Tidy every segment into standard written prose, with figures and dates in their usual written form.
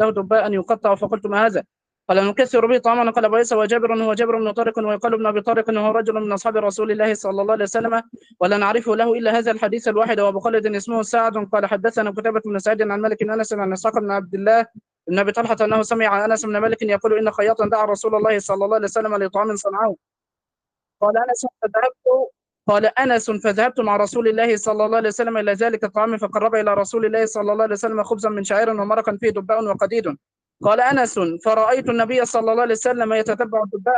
له دباء يقطع، فقلت ما هذا؟ قال نكسر به طعاما. قال أبو عيسى وجابر هو جابر بن طارق، ويقال ابن أبي طارق وهو رجل من أصحاب رسول الله صلى الله عليه وسلم، ولا نعرفه له إلا هذا الحديث الواحد. وأبو خالد اسمه سعد قال حدثنا قتيبة بن سعيد عن مالك بن أنس عن إسحاق بن عبد الله بن أبي طلحة أنه سمع أنس بن مالك يقول إن خياطا دعا رسول الله صلى الله عليه وسلم لطعام صنعه. قال أنس فذهبت قال أنس فذهبت مع رسول الله صلى الله عليه وسلم إلى ذلك الطعام، فقرب إلى رسول الله صلى الله عليه وسلم خبزا من شعير ومرقا فيه دباء وقديد. قال أنس فرأيت النبي صلى الله عليه وسلم يتتبع الدباء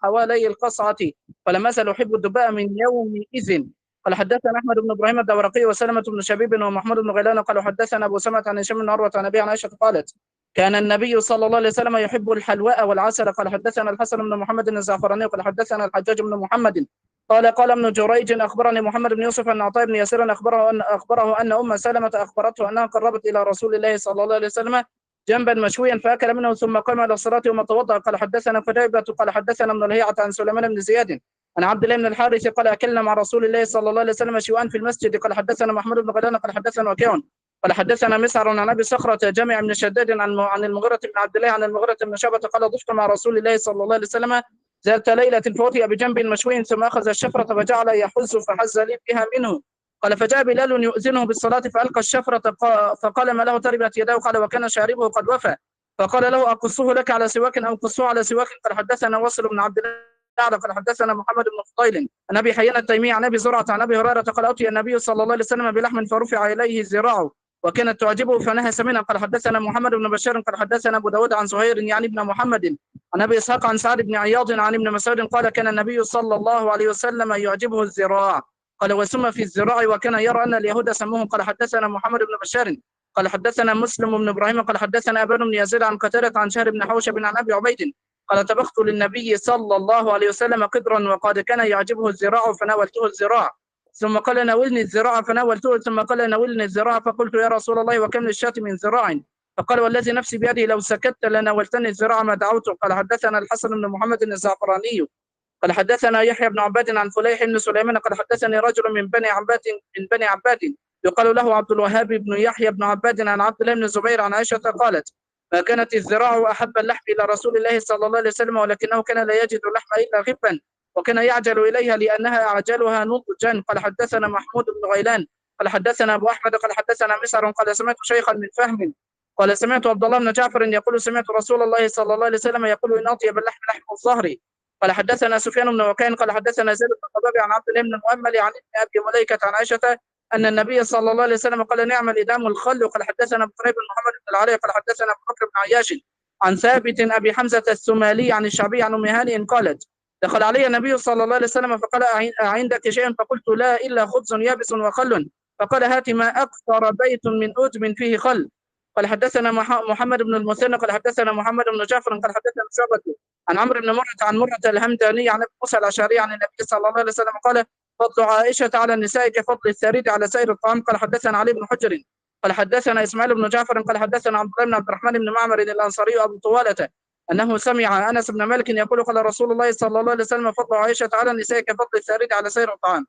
حوالي القصعة، فلم أزل أحب الدباء من يومئذ. قال حدثنا أحمد بن إبراهيم الدورقي وسلمة بن شبيب ومحمود بن غيلان قالوا حدثنا أبو سمعة عن هشام بن عروة عن أبي عن عائشة قالت كان النبي صلى الله عليه وسلم يحب الحلواء والعسل. قال حدثنا الحسن بن محمد الزعفراني قال حدثنا الحجاج بن محمد قال ابن جريج أخبرني محمد بن يوسف أن عطاء بن يسير أخبره أن أم سلمة أخبرته أنها قربت إلى رسول الله صلى الله عليه وسلم جنبا مشويا فأكل منه ثم قام إلى الصلاة وما توضأ. قال حدثنا قتيبة قال حدثنا ابن لهيعة عن سليمان بن زياد عن عبد الله بن الحارث قال أكلنا مع رسول الله صلى الله عليه وسلم شيئا في المسجد. قال حدثنا محمود بن غيلان قال حدثنا وكيع قال حدثنا مسعر عن أبي صخرة جامع بن شداد عن المغيرة بن عبد الله عن المغيرة بن شعبة قال ضفت مع رسول الله صلى الله عليه وسلم ذات ليلة فأتي بجنب مشوي ثم أخذ الشفرة فجعل يحز فحز لي بها منه. قال فجاء بلال يؤذنه بالصلاة فألقى الشفرة فقال ما له تربت يداه. قال وكان شاربه قد وفى. فقال له أقصه لك على سواك أو قصه على سواك. قال حدثنا واصل بن عبد الله قال حدثنا محمد بن فضيل عن أبي حيان التيمي عن أبي زرعة عن أبي هريرة قال أتي النبي صلى الله عليه وسلم بلحم فرفع إليه ذراعه وكانت تعجبه فنهس منها. قال حدثنا محمد بن بشار قال حدثنا أبو داود عن زهير يعني ابن محمد عن أبي إسحاق عن سعد بن عياض عن ابن مسعود قال كان النبي صلى الله عليه وسلم يعجبه الذراع. قال وسم في الذراع وكان يرى أن اليهود سموه. قال حدثنا محمد بن بشار قال حدثنا مسلم بن إبراهيم قال حدثنا أبان بن يزيد عن قتادة عن شهر بن حوشب عن أبي عبيد قال طبخت للنبي صلى الله عليه وسلم قدرا وقد كان يعجبه الذراع فناولته الذراع ثم قال ناولني الذراع فناولته ثم قال ناولني الذراع فقلت يا رسول الله وكم للشاة من ذراع؟ فقال والذي نفسي بيده لو سكت لناولتني الذراع ما دعوته. قال حدثنا الحسن بن محمد الزعفراني قال حدثنا يحيى بن عباد عن فليح بن سليمان قال حدثني رجل من بني عباد يقال له عبد الوهاب بن يحيى بن عباد عن عبد الله بن الزبير عن عائشة قالت ما كانت الذراع أحب اللحم إلى رسول الله صلى الله عليه وسلم ولكنه كان لا يجد اللحم إلا غبا وكان يعجل إليها لأنها أعجلها نضجا. قال حدثنا محمود بن غيلان قال حدثنا أبو أحمد قال حدثنا مسعر قال سمعت شيخا من فهم قال سمعت عبد الله بن جعفر يقول سمعت رسول الله صلى الله عليه وسلم يقول إن أطيب اللحم لحم الظهر. قال حدثنا سفيان بن وكين قال حدثنا زيد بن الخباب عن عبد الله بن المؤمل عن ابن أبي مليكة عن عائشة أن النبي صلى الله عليه وسلم قال نعم الإدام الخل. وقال حدثنا أبو قريب بن محمد بن العلاء قال حدثنا أبو بكر بن عياش عن ثابت أبي حمزة الثمالي عن الشعبي عن أم هانئ قالت دخل علي النبي صلى الله عليه وسلم فقال عندك شيء؟ فقلت لا إلا خبز يابس وخل. فقال هات ما أكثر بيت من أدم فيه خل. قال حدثنا محمد بن المثنى قال حدثنا محمد بن جعفر قال حدثنا شعبة عن عمرو بن مرة عن مرة الهمداني عن ابي موسى الأشعري عن النبي صلى الله عليه وسلم قال فضل عائشة على النساء كفضل الثريد على سائر الطعام. قال حدثنا علي بن حجر قال حدثنا إسماعيل بن جعفر قال حدثنا عبد الله بن عبد الرحمن بن معمر الأنصاري أبو طوالة أنه سمع أنس بن مالك يقول قال رسول الله صلى الله عليه وسلم فضل عائشة على النساء كفضل الثريد على سائر الطعام.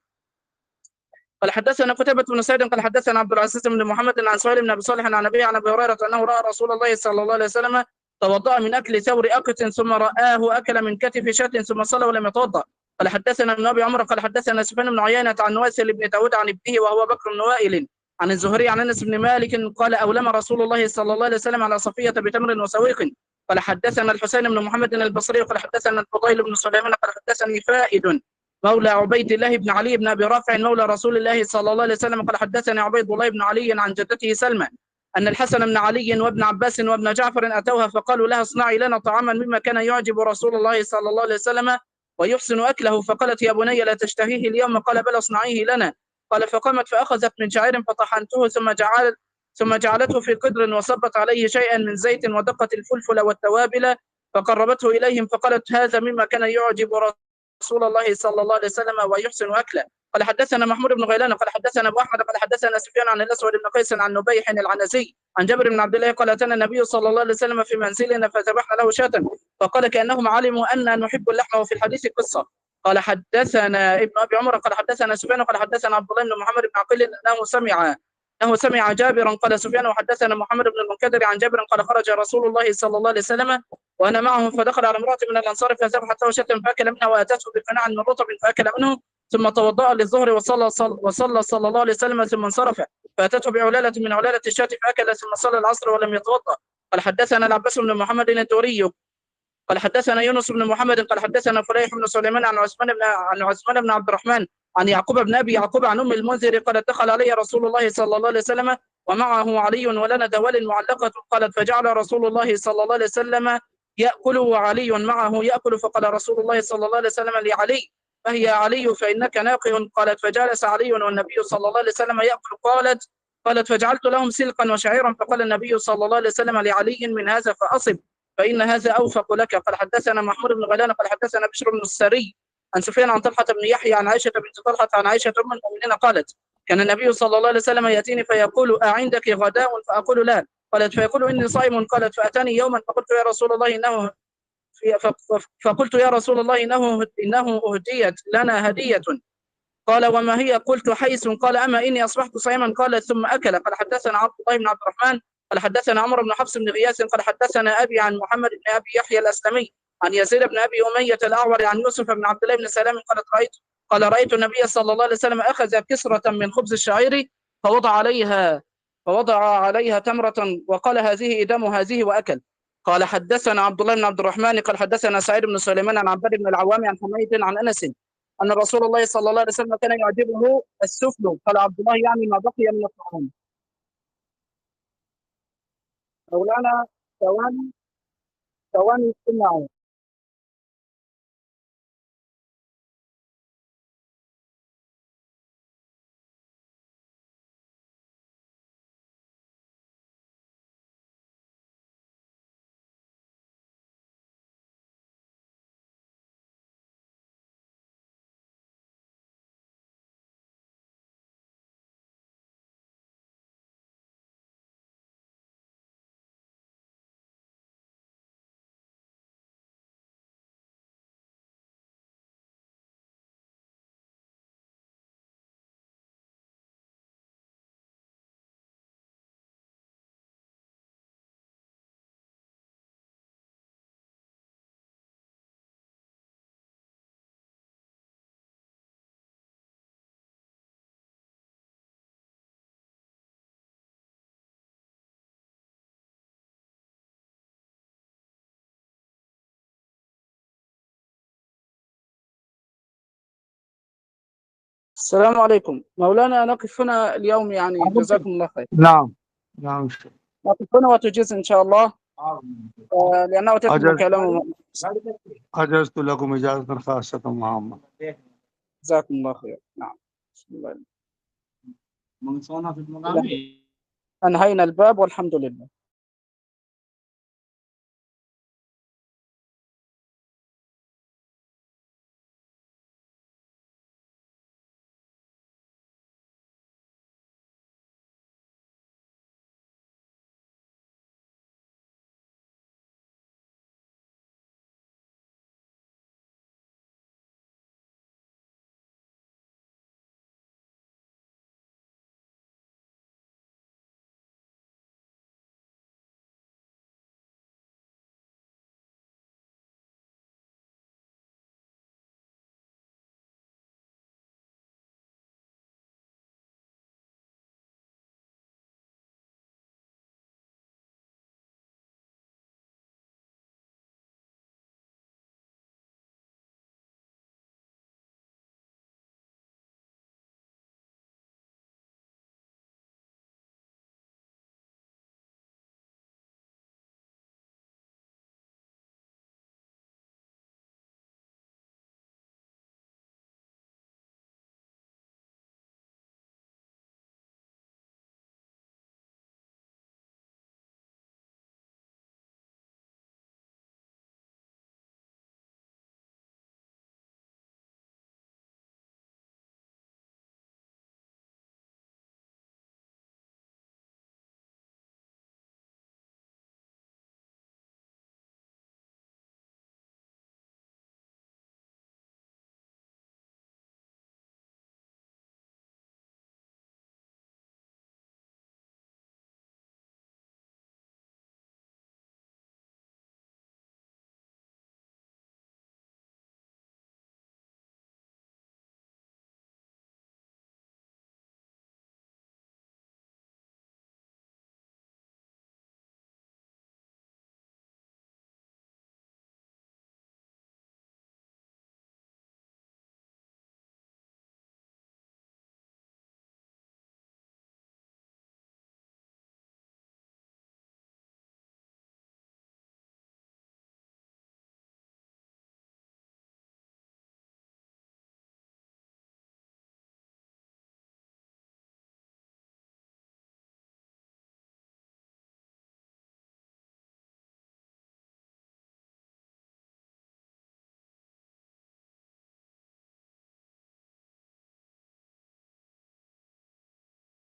قال حدثنا قتيبة بن سعيد قال حدثنا عبد العزيز بن محمد عن سهيل بن أبي صالح عن أبي هريرة أنه رأى رسول الله صلى الله عليه وسلم توضأ من أكل ثور أقت ثم رآه أكل من كتف شاة ثم صلى ولم يتوضأ. قال حدثنا ابن أبي عمر قال حدثنا سفيان بن عيينة عن واسل بن داود عن ابنه وهو بكر بن وائل عن الزهري عن أنس بن مالك قال أولم رسول الله صلى الله عليه وسلم على صفية بتمر وسويق. قال حدثنا الحسين بن محمد البصري قال حدثنا الفضيل بن سليمان قال حدثني فائد مولى عبيد الله بن علي بن أبي رافع مولى رسول الله صلى الله عليه وسلم قال حدثني عبيد الله بن علي عن جدته سلمى أن الحسن بن علي وابن عباس وابن جعفر أتوها فقالوا لها اصنعي لنا طعاما مما كان يعجب رسول الله صلى الله عليه وسلم ويحسن أكله. فقالت يا بني لا تشتهيه اليوم. قال بل اصنعيه لنا. قال فقامت فأخذت من شعير فطحنته ثم جعلته في قدر وصبت عليه شيئا من زيت ودقت الفلفل والتوابل فقربته إليهم فقالت هذا مما كان يعجب رسول الله صلى الله عليه وسلم ويحسن أكله. قال حدثنا محمود بن غيلان قال حدثنا أبو أحمد قال حدثنا سفيان عن الأسود بن قيس عن نبيح العنزي عن جابر بن عبد الله قال أتانا النبي صلى الله عليه وسلم في منزلنا فذبحنا له شاة فقال كأنهم علموا أن نحب اللحم وفي الحديث قصة. قال حدثنا ابن أبي عمر قال حدثنا سفيان قال حدثنا عبد الله بن محمد بن عقيل أنه سمع أنه سمع جابرا قال سفيان وحدثنا محمد بن المنكدر عن جابر قال خرج رسول الله صلى الله عليه وسلم وأنا معه فدخل على امرأة من الأنصار فذبحت له شاة فأكل منها وأتته بقناع من رطب فأكل منه ثم توضأ للظهر وصلى صلى الله عليه وسلم ثم انصرف فأتته بعلالة من علالة الشاة فأكل ثم صلى العصر ولم يتوضأ. قال حدثنا العباس بن محمد الدوري قال حدثنا يونس بن محمد قال حدثنا فليح بن سليمان عن عثمان بن عبد الرحمن عن يعقوب بن ابي يعقوب عن ام المنذر قالت دخل علي رسول الله صلى الله عليه وسلم ومعه علي ولنا دوال معلقه قالت فجعل رسول الله صلى الله عليه وسلم ياكل وعلي معه ياكل فقال رسول الله صلى الله عليه وسلم لعلي فهي علي فانك ناقه قالت فجلس علي والنبي صلى الله عليه وسلم ياكل قالت فجعلت لهم سلقا وشعيرا فقال النبي صلى الله عليه وسلم لعلي من هذا فاصب فإن هذا أوفق لك. قال حدثنا محمود بن غيلان قال حدثنا بشر بن السري عن سفيان عن طلحة بن يحيى عن عائشة بنت طلحة عن عائشة أم المؤمنين قالت كان النبي صلى الله عليه وسلم يأتيني فيقول أعندك غداء فأقول لا قالت فيقول إني صائم قالت فأتاني يوما فقلت يا رسول الله إنه أهديت لنا هدية قال وما هي قلت حيث قال أما إني أصبحت صائما قال ثم أكل. قال حدثنا عبد الله بن عبد الرحمن قال حدثنا عمرو بن حفص بن غياث قال حدثنا أبي عن محمد بن أبي يحيى الأسلمي عن يزيد بن أبي أمية الأعور عن يوسف بن عبد الله بن سلام قال رأيت النبي صلى الله عليه وسلم أخذ كسرة من خبز الشعير فوضع عليها تمرة وقال هذه إدام هذه وأكل. قال حدثنا عبد الله بن عبد الرحمن قال حدثنا سعيد بن سليمان عن عباد بن العوام عن حميد عن أنس أن رسول الله صلى الله عليه وسلم كان يعجبه السفل. قال عبد الله يعني ما بقي من الطعام. مولانا ثواني استمعوا. السلام عليكم مولانا، نقف هنا اليوم يعني جزاكم الله خير. نعم نعم نقف هنا وتجيز إن شاء الله لأنه تتم كلامه. أجزت لكم إجازة خاصة عامة. جزاكم الله خير. نعم بسم الله. أنهينا الباب والحمد لله.